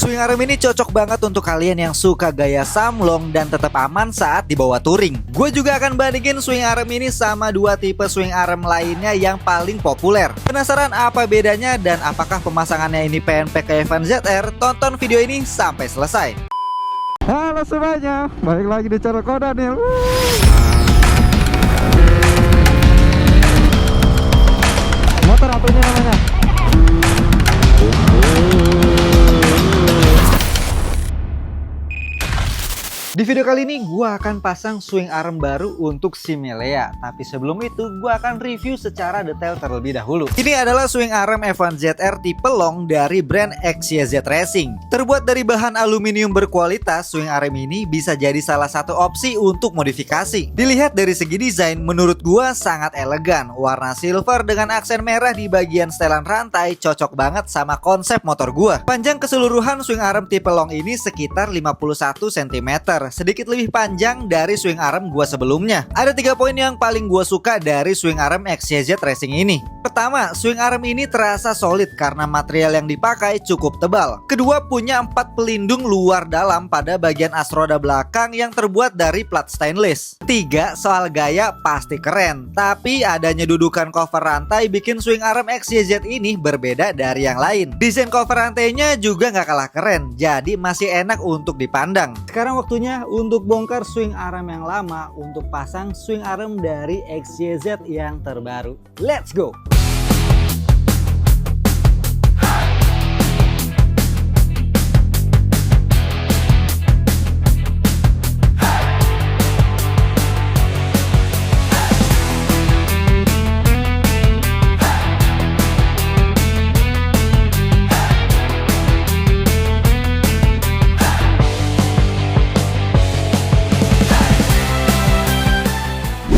Swing arm ini cocok banget untuk kalian yang suka gaya samlong dan tetap aman saat dibawa touring. Gue juga akan bandingin swing arm ini sama dua tipe swing arm lainnya yang paling populer. Penasaran apa bedanya dan apakah pemasangannya ini PNP ke Evan ZR? Tonton video ini sampai selesai. Halo semuanya, balik lagi di channel Ko Daniel. Motor apa ini namanya? Di video kali ini gue akan pasang swing arm baru untuk si Milea. Tapi sebelum itu gue akan review secara detail terlebih dahulu. Ini adalah swing arm Evan ZR tipe long dari brand XYZ Racing. Terbuat dari bahan aluminium berkualitas, swing arm ini bisa jadi salah satu opsi untuk modifikasi. Dilihat dari segi desain, menurut gue sangat elegan. Warna silver dengan aksen merah di bagian setelan rantai cocok banget sama konsep motor gue. Panjang keseluruhan swing arm tipe long ini sekitar 51 cm. Sedikit lebih panjang dari swing arm gua sebelumnya. Ada 3 poin yang paling gua suka dari swing arm XYZ Racing ini. Pertama, swing arm ini terasa solid karena material yang dipakai cukup tebal. Kedua, punya 4 pelindung luar dalam pada bagian as roda belakang yang terbuat dari plat stainless. 3, soal gaya pasti keren. Tapi adanya dudukan cover rantai bikin swing arm XYZ ini berbeda dari yang lain. Desain cover rantainya juga nggak kalah keren, jadi masih enak untuk dipandang. Sekarang waktunya untuk bongkar swing arm yang lama untuk pasang swing arm dari XYZ yang terbaru. Let's go!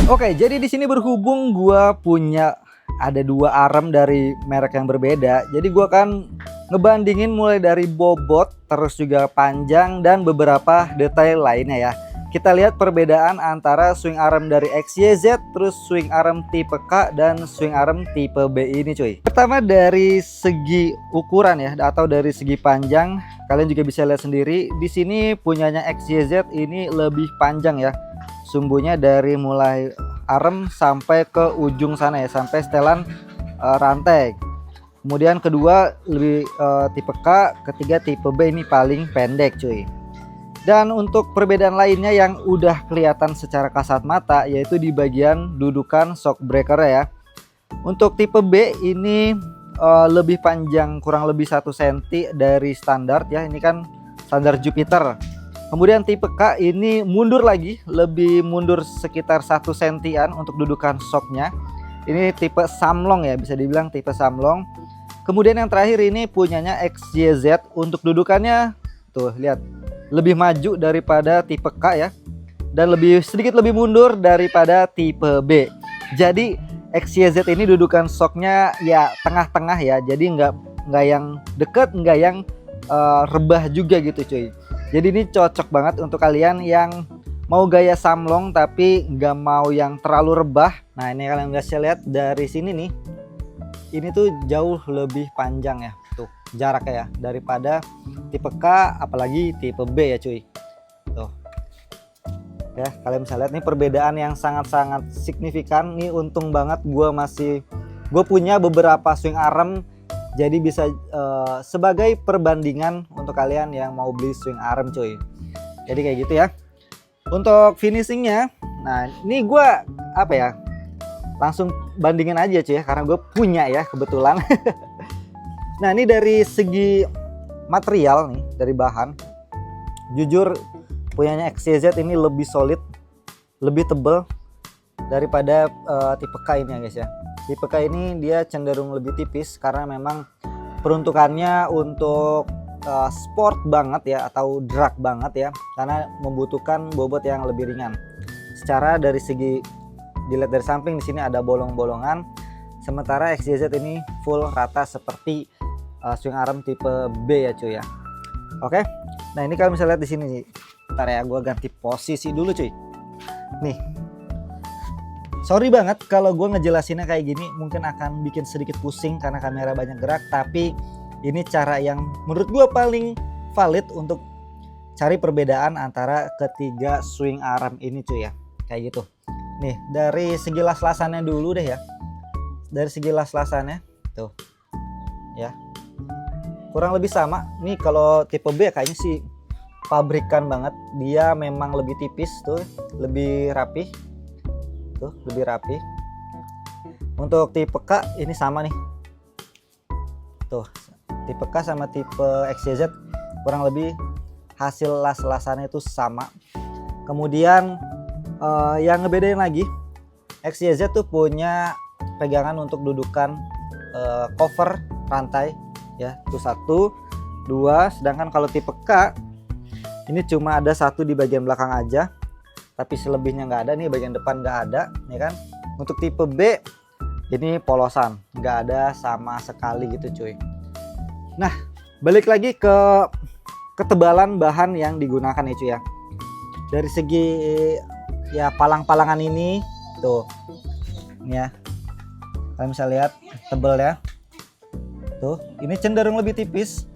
Oke, jadi di sini berhubung gua punya ada 2 arm dari merek yang berbeda. Jadi gua akan ngebandingin mulai dari bobot, terus juga panjang dan beberapa detail lainnya ya. Kita lihat perbedaan antara swing arm dari XYZ, terus swing arm tipe K dan swing arm tipe B ini cuy. Pertama dari segi ukuran ya, atau dari segi panjang, kalian juga bisa lihat sendiri. Di sini punyanya XYZ ini lebih panjang ya. Sumbunya dari mulai arm sampai ke ujung sana ya, sampai setelan rantai. Kemudian kedua lebih tipe K, ketiga tipe B ini paling pendek cuy. Dan untuk perbedaan lainnya yang udah kelihatan secara kasat mata yaitu di bagian dudukan shock breaker ya. Untuk tipe B ini lebih panjang kurang lebih 1 cm dari standar ya, ini kan standar Jupiter. Kemudian tipe K ini mundur lagi, lebih mundur sekitar 1 cm untuk dudukan shocknya. Ini tipe samlong ya, bisa dibilang tipe samlong. Kemudian yang terakhir ini punyanya XYZ, untuk dudukannya tuh lihat lebih maju daripada tipe K ya, dan sedikit lebih mundur daripada tipe B. Jadi XYZ ini dudukan shocknya ya tengah-tengah ya, jadi nggak yang deket, nggak yang rebah juga gitu cuy. Jadi ini cocok banget untuk kalian yang mau gaya samlong tapi nggak mau yang terlalu rebah. Nah ini kalian bisa lihat dari sini nih, ini tuh jauh lebih panjang ya, tuh jaraknya ya, daripada tipe K apalagi tipe B ya cuy. Tuh ya, kalian bisa lihat nih perbedaan yang sangat-sangat signifikan. Nih untung banget gue punya beberapa swing arm, jadi bisa sebagai perbandingan untuk kalian yang mau beli swing arm cuy. Jadi kayak gitu ya. Untuk finishingnya, nah ini gue apa ya, langsung bandingin aja cuy ya, karena gue punya ya kebetulan. Nah ini dari segi material nih, dari bahan, jujur punyanya XYZ ini lebih solid, lebih tebal daripada tipe K ini ya guys ya. Tipe K ini dia cenderung lebih tipis karena memang peruntukannya untuk sport banget ya, atau drag banget ya, karena membutuhkan bobot yang lebih ringan. Secara dari segi dilihat dari samping di sini ada bolong-bolongan, sementara XYZ ini full rata seperti swing arm tipe B ya cuy ya. Oke, nah ini kalian bisa lihat di sini nih. Bentar ya, gue ganti posisi dulu cuy. Nih. Sorry banget kalau gue ngejelasinnya kayak gini, mungkin akan bikin sedikit pusing karena kamera banyak gerak, tapi ini cara yang menurut gue paling valid untuk cari perbedaan antara ketiga swing arm ini cuy ya, kayak gitu. Nih dari segi las-lasannya dulu deh ya, dari segi las-lasannya tuh ya kurang lebih sama. Nih kalau tipe B kayaknya sih pabrikan banget, dia memang lebih tipis tuh, lebih rapi tuh, lebih rapi. Untuk tipe K ini sama nih tuh, tipe K sama tipe XYZ kurang lebih hasil las-lasannya itu sama. Kemudian yang ngebedain lagi, XYZ tuh punya pegangan untuk dudukan cover rantai ya, itu 1, 2. Sedangkan kalau tipe K ini cuma ada 1 di bagian belakang aja, tapi selebihnya nggak ada. Nih bagian depan nggak ada ya kan. Untuk tipe B ini polosan, nggak ada sama sekali gitu cuy. Nah balik lagi ke ketebalan bahan yang digunakan ya cuy ya. Dari segi ya palang-palangan ini tuh ini ya, kalian bisa lihat tebel ya tuh, ini cenderung lebih tipis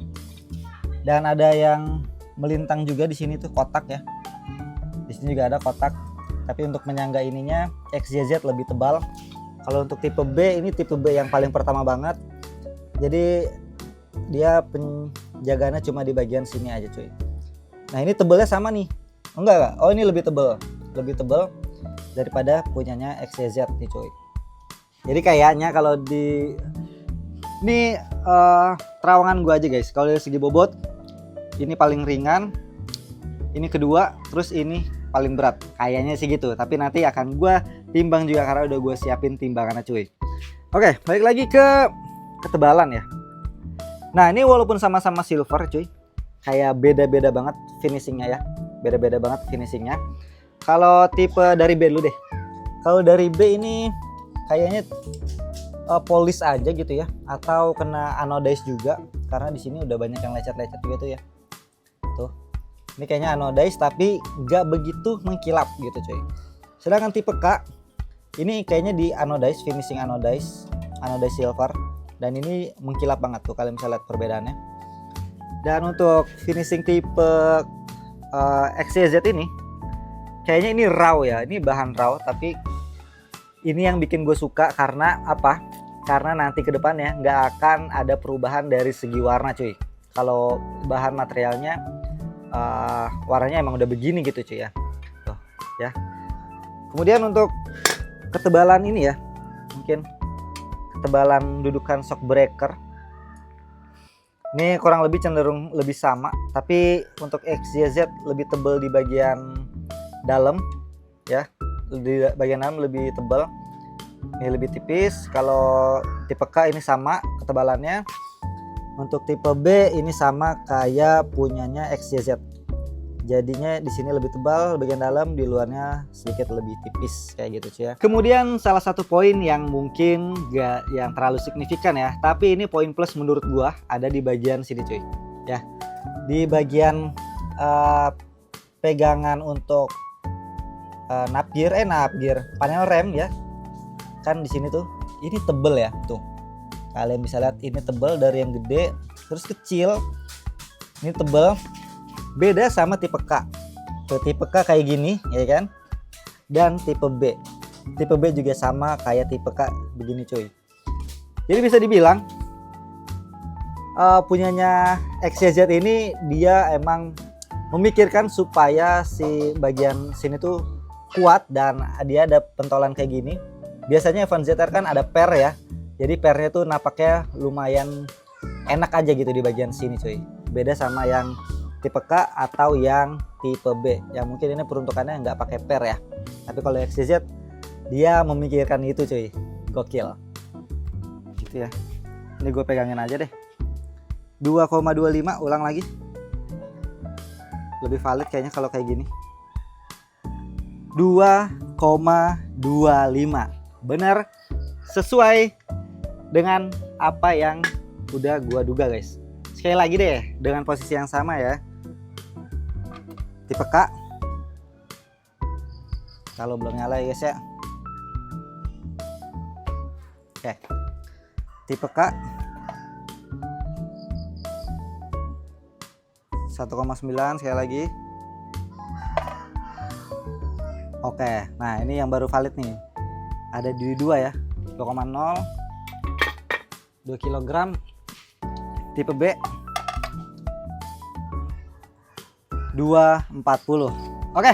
dan ada yang melintang juga di sini tuh, kotak ya. Di sini juga ada kotak, tapi untuk menyangga ininya XYZ lebih tebal. Kalau untuk tipe B, ini tipe B yang paling pertama banget, jadi dia penjagaannya cuma di bagian sini aja cuy. Nah ini tebelnya sama nih, enggak, oh ini lebih tebel daripada punyanya XYZ nih cuy. Jadi kayaknya kalau di ini terawangan gua aja guys, kalau dari segi bobot ini paling ringan, ini kedua, terus ini paling berat, kayaknya sih gitu. Tapi nanti akan gua timbang juga karena udah gua siapin timbangannya cuy. Oke, balik lagi ke ketebalan ya. Nah ini walaupun sama-sama silver cuy, kayak beda-beda banget finishingnya ya, beda-beda banget finishingnya. Kalau tipe dari B dulu deh. Kalau dari B ini kayaknya polish aja gitu ya, atau kena anodize juga, karena di sini udah banyak yang lecet-lecet juga tuh ya. Tuh, ini kayaknya anodize tapi nggak begitu mengkilap gitu cuy. Sedangkan tipe K ini kayaknya di anodize, finishing anodize silver. Dan ini mengkilap banget tuh, kalian bisa lihat perbedaannya. Dan untuk finishing tipe XYZ ini kayaknya ini raw ya, ini bahan raw, tapi ini yang bikin gue suka karena apa? Karena nanti ke depannya nggak akan ada perubahan dari segi warna cuy. Kalau bahan materialnya warnanya emang udah begini gitu cuy ya. Tuh, ya. Kemudian untuk ketebalan ini ya, mungkin ketebalan dudukan shock breaker ini kurang lebih cenderung lebih sama, tapi untuk XYZ lebih tebal di bagian dalam ya, di bagian dalam lebih tebal, ini lebih tipis. Kalau tipe K ini sama ketebalannya. Untuk tipe B ini sama kayak punyanya XYZ, jadinya di sini lebih tebal bagian dalam, di luarnya sedikit lebih tipis kayak gitu cuy ya. Kemudian salah satu poin yang mungkin gak yang terlalu signifikan ya, tapi ini poin plus menurut gua, ada di bagian sini cuy ya, di bagian pegangan untuk napgear panel rem ya kan. Di sini tuh ini tebel ya tuh, kalian bisa lihat ini tebel dari yang gede terus kecil, ini tebel. Beda sama tipe K. Tuh, tipe K kayak gini ya kan, dan tipe B juga sama kayak tipe K begini cuy. Jadi bisa dibilang punyanya XYZ ini dia emang memikirkan supaya si bagian sini tuh kuat dan dia ada pentolan kayak gini. Biasanya Evan ZR kan ada per ya, jadi pernya tuh napaknya lumayan enak aja gitu di bagian sini cuy. Beda sama yang tipe K atau yang tipe B yang mungkin ini peruntukannya nggak pakai per ya, tapi kalau XYZ dia memikirkan itu cuy, gokil gitu ya. Ini gue pegangin aja deh, 2,25, ulang lagi, lebih valid kayaknya kalau kayak gini. 2,25 benar, sesuai dengan apa yang udah gua duga guys. Sekali lagi deh dengan posisi yang sama ya. Tipe K, kalau belum nyala ya guys ya. Oke, tipe K 1,9 sekali lagi. Oke, nah ini yang baru valid nih. Ada di 2 ya. 2,0 2 kg tipe B 240. Oke,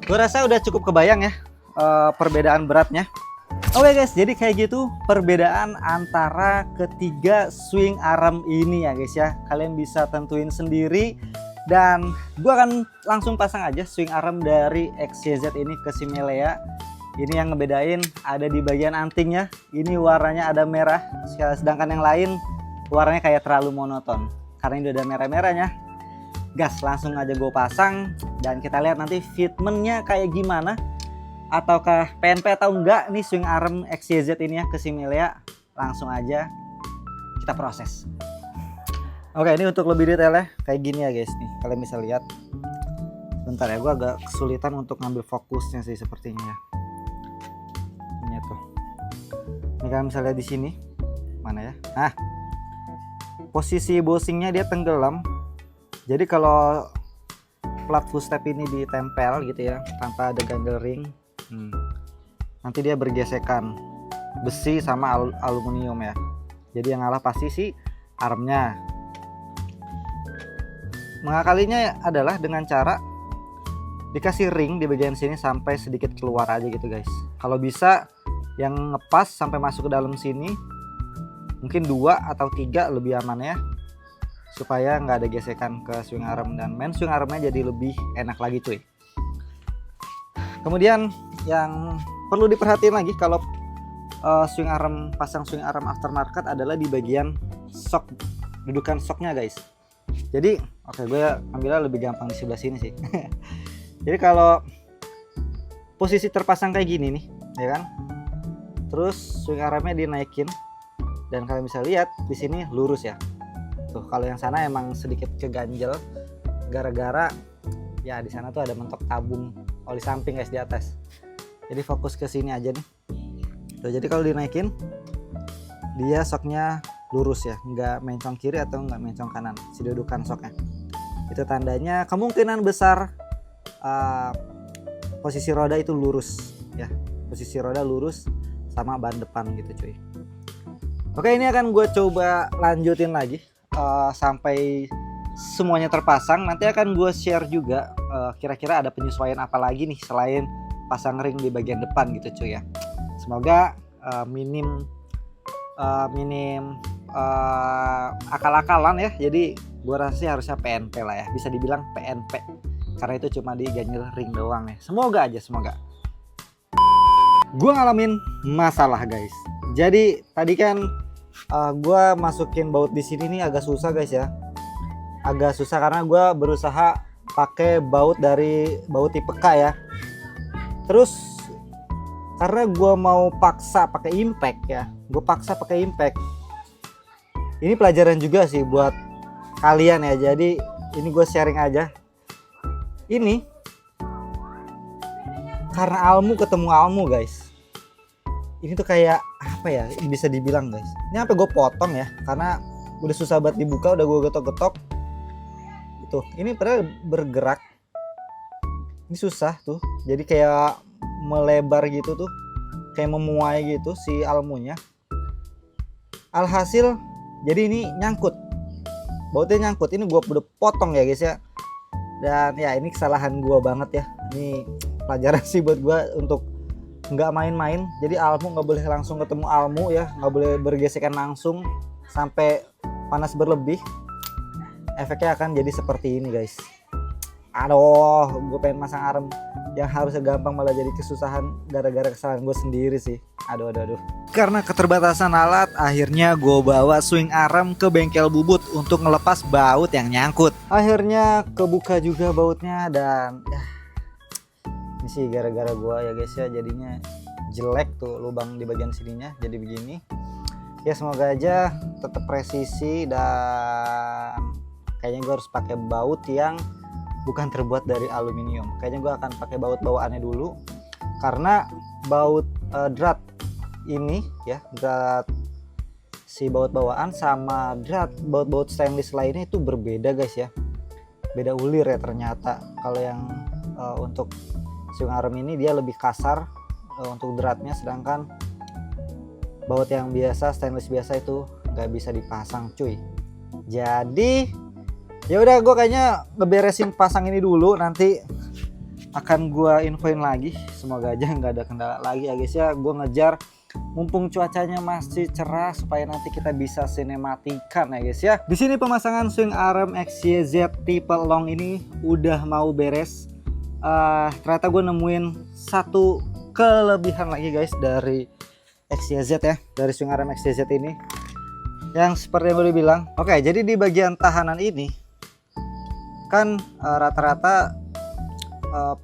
gue rasa udah cukup kebayang ya perbedaan beratnya. Oke guys, jadi kayak gitu perbedaan antara ketiga swing arm ini ya guys ya. Kalian bisa tentuin sendiri. Dan gue akan langsung pasang aja swing arm dari XYZ ini ke Similea. Ini yang ngebedain ada di bagian antingnya. Ini warnanya ada merah, sedangkan yang lain warnanya kayak terlalu monoton. Karena ini udah ada merah-merahnya. Gas, langsung aja gue pasang dan kita lihat nanti fitmentnya kayak gimana. Ataukah PNP atau enggak nih swing arm XYZ ini ya ke Similea. Langsung aja kita proses. Oke, ini untuk lebih detailnya kayak gini ya guys nih. Kalian bisa lihat. Bentar ya, gue agak kesulitan untuk ngambil fokusnya sih sepertinya ya. Ini tuh. Ini kalian bisa lihat di sini. Mana ya? Nah, posisi bosingnya dia tenggelam. Jadi kalau plat footstep ini ditempel gitu ya, tanpa ada ganjel ring, nanti dia bergesekan besi sama aluminium ya. Jadi yang ngalah pasti si armnya. Mengakalinya adalah dengan cara dikasih ring di bagian sini sampai sedikit keluar aja gitu guys. Kalau bisa yang ngepas sampai masuk ke dalam sini, mungkin 2 atau 3 lebih aman ya, supaya nggak ada gesekan ke swing arm dan main swing armnya jadi lebih enak lagi cuy. Kemudian yang perlu diperhatiin lagi kalau pasang swing arm aftermarket adalah di bagian shock, dudukan shocknya guys. Jadi oke, gue ambilnya lebih gampang di sebelah sini sih. Jadi kalau posisi terpasang kayak gini nih ya kan, terus swing armnya dinaikin dan kalian bisa lihat di sini lurus ya. Tuh, kalau yang sana emang sedikit keganjel gara-gara ya di sana tuh ada mentok tabung oli samping guys di atas. Jadi fokus ke sini aja nih. Tuh, jadi kalau dinaikin dia shocknya lurus ya, nggak mencong kiri atau nggak mencong kanan si dudukan shocknya. Itu tandanya kemungkinan besar posisi roda itu lurus ya, posisi roda lurus sama ban depan gitu cuy. Oke, ini akan gue coba lanjutin lagi sampai semuanya terpasang. Nanti akan gue share juga kira-kira ada penyesuaian apa lagi nih selain pasang ring di bagian depan gitu cuy ya. Semoga minim akal-akalan ya. Jadi gue rasa sih harusnya PNP lah ya, bisa dibilang PNP karena itu cuma diganjel ring doang ya. Semoga aja, semoga. Gue ngalamin masalah guys. Jadi tadi kan gue masukin baut di sini nih agak susah guys ya, agak susah karena gue berusaha pakai baut dari baut tipe K ya. Terus karena gue mau paksa pakai impact ya, gue paksa pakai impact. Ini pelajaran juga sih buat kalian ya, jadi ini gue sharing aja. Ini karena almu ketemu almu guys, ini tuh kayak apa ya, bisa dibilang guys, ini sampai gue potong ya karena udah susah banget dibuka, udah gue getok-getok itu. Ini padahal bergerak, ini susah tuh, jadi kayak melebar gitu tuh, kayak memuai gitu si almunya. Alhasil jadi ini nyangkut, bautnya nyangkut. Ini gue udah potong ya guys ya, dan ya ini kesalahan gue banget ya. Ini pelajaran sih buat gue untuk nggak main-main. Jadi almu nggak boleh langsung ketemu almu ya, nggak boleh bergesekan langsung sampai panas berlebih. Efeknya akan jadi seperti ini guys. Aduh, gue pengen masang arm yang harusnya gampang malah jadi kesusahan gara-gara kesalahan gue sendiri sih. Aduh. Karena keterbatasan alat, akhirnya gue bawa swing arm ke bengkel bubut untuk ngelepas baut yang nyangkut. Akhirnya kebuka juga bautnya dan ya, ini sih gara-gara gue ya guys ya, jadinya jelek tuh lubang di bagian sininya jadi begini. Ya semoga aja tetap presisi dan kayaknya gue harus pakai baut yang bukan terbuat dari aluminium. Kayaknya gue akan pakai baut bawaannya dulu karena baut drat ini ya, drat si baut bawaan sama drat baut-baut stainless lainnya itu berbeda guys ya. beda ulir ya ternyata. Kalau yang untuk swing arm ini dia lebih kasar untuk dratnya, sedangkan baut yang biasa stainless biasa itu nggak bisa dipasang cuy. Jadi ya udah, gue kayaknya ngeberesin pasang ini dulu, nanti akan gue infoin lagi. Semoga aja nggak ada kendala lagi ya guys ya. Gue ngejar mumpung cuacanya masih cerah supaya nanti kita bisa sinematikan ya guys ya. Di sini pemasangan swing arm XYZ tipe long ini udah mau beres. Ternyata gue nemuin satu kelebihan lagi guys dari XYZ ya, dari swing arm XYZ ini, yang seperti yang udah bilang. Oke, jadi di bagian tahanan ini kan rata-rata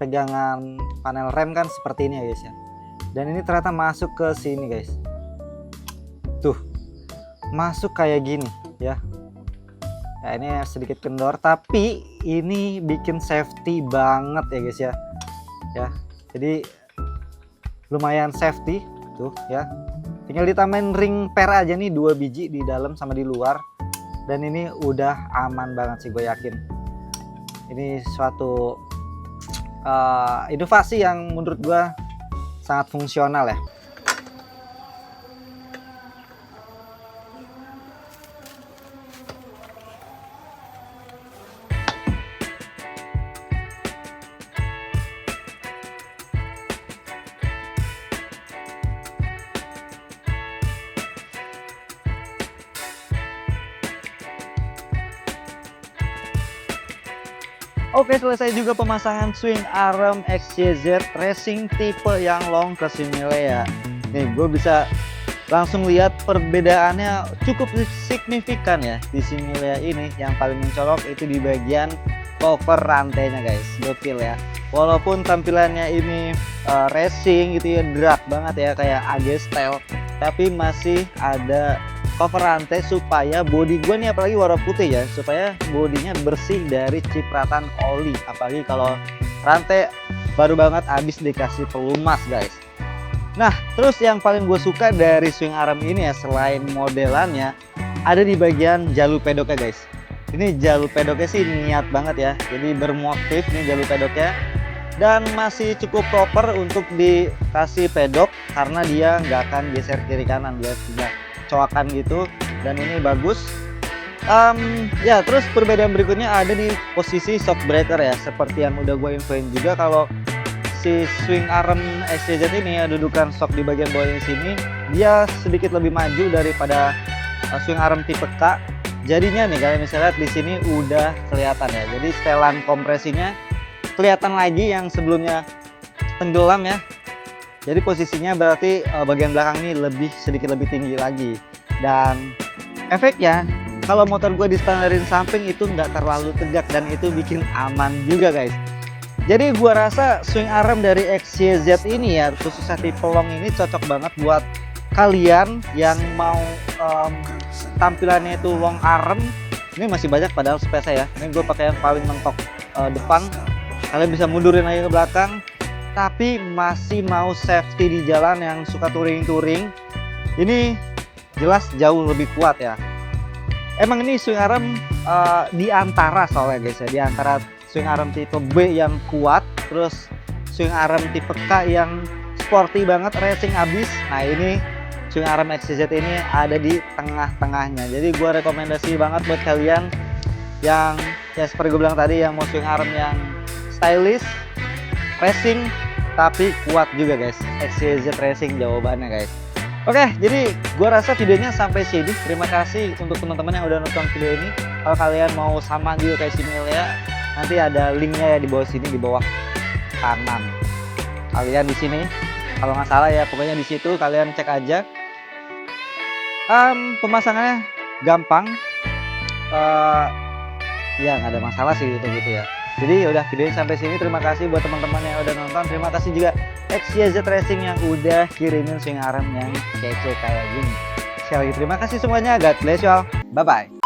pegangan panel rem kan seperti ini ya guys ya. Dan ini ternyata masuk ke sini guys. Tuh, masuk kayak gini ya. Ya ini sedikit kendor, tapi ini bikin safety banget ya guys ya. Ya, jadi lumayan safety tuh ya. Tinggal ditambahin ring per aja nih, 2 biji di dalam sama di luar, dan ini udah aman banget sih, gue yakin. Ini suatu inovasi yang menurut gue sangat fungsional ya. Oke, selesai juga pemasangan swing arm XYZ racing tipe yang long ke Similea. Nih, gue bisa langsung lihat perbedaannya cukup signifikan ya di Similea ini. Yang paling mencolok itu di bagian cover rantainya guys, gokil ya. Walaupun tampilannya ini racing gitu ya, drag banget ya kayak AG style, tapi masih ada cover rantai supaya bodi gue nih, apalagi warna putih ya, supaya bodinya bersih dari cipratan oli. Apalagi kalau rantai baru banget habis dikasih pelumas guys. Nah, terus yang paling gue suka dari swing arm ini ya, selain modelannya, ada di bagian jalur pedoknya guys. Ini jalur pedoknya sih niat banget ya, jadi bermotif nih jalur pedoknya, dan masih cukup proper untuk dikasih pedok karena dia nggak akan geser kiri kanan, dia tidak coakan gitu, dan ini bagus. Ya, terus perbedaan berikutnya ada di posisi shock breaker ya, seperti yang udah gue infoin juga kalau si swing arm XYZ ini ya, dudukan shock di bagian bawah sini dia sedikit lebih maju daripada swing arm tipe K. Jadinya nih kalian bisa lihat di sini udah kelihatan ya, jadi setelan kompresinya kelihatan lagi yang sebelumnya tenggelam ya. Jadi posisinya berarti bagian belakang ini sedikit lebih tinggi lagi. Dan efeknya kalau motor gue distandarin samping itu nggak terlalu tegak, dan itu bikin aman juga guys. Jadi gue rasa swing arm dari XYZ ini ya, khususnya tipe long ini cocok banget buat kalian yang mau tampilannya itu long arm. Ini masih banyak padahal space ya. Ini gue pakai yang paling mentok depan. Kalian bisa mundurin lagi ke belakang, tapi masih mau safety di jalan yang suka touring-touring. Ini jelas jauh lebih kuat ya. Emang ini swing arm di antara soalnya guys ya, di antara swing arm tipe B yang kuat, terus swing arm tipe K yang sporty banget, racing abis. Nah, ini swing arm XYZ ini ada di tengah-tengahnya. Jadi gue rekomendasi banget buat kalian yang ya seperti gue bilang tadi, yang mau swing arm yang stylish, racing, tapi kuat juga guys. XYZ Racing jawabannya guys. Oke, jadi gua rasa videonya sampai sini. Terima kasih untuk teman-teman yang udah nonton video ini. Kalau kalian mau sama juga kayak Similea, nanti ada linknya ya di bawah sini, di bawah kanan. Kalian di sini, kalau nggak salah ya, pokoknya di situ kalian cek aja. Pemasangannya gampang. Ya nggak ada masalah sih gitu ya. Jadi yaudah, videonya sampai sini. Terima kasih buat teman-teman yang udah nonton. Terima kasih juga XYZ Racing yang udah kirimin swing arm yang kece kayak gini. Sekali lagi terima kasih semuanya. God bless you all. Bye bye.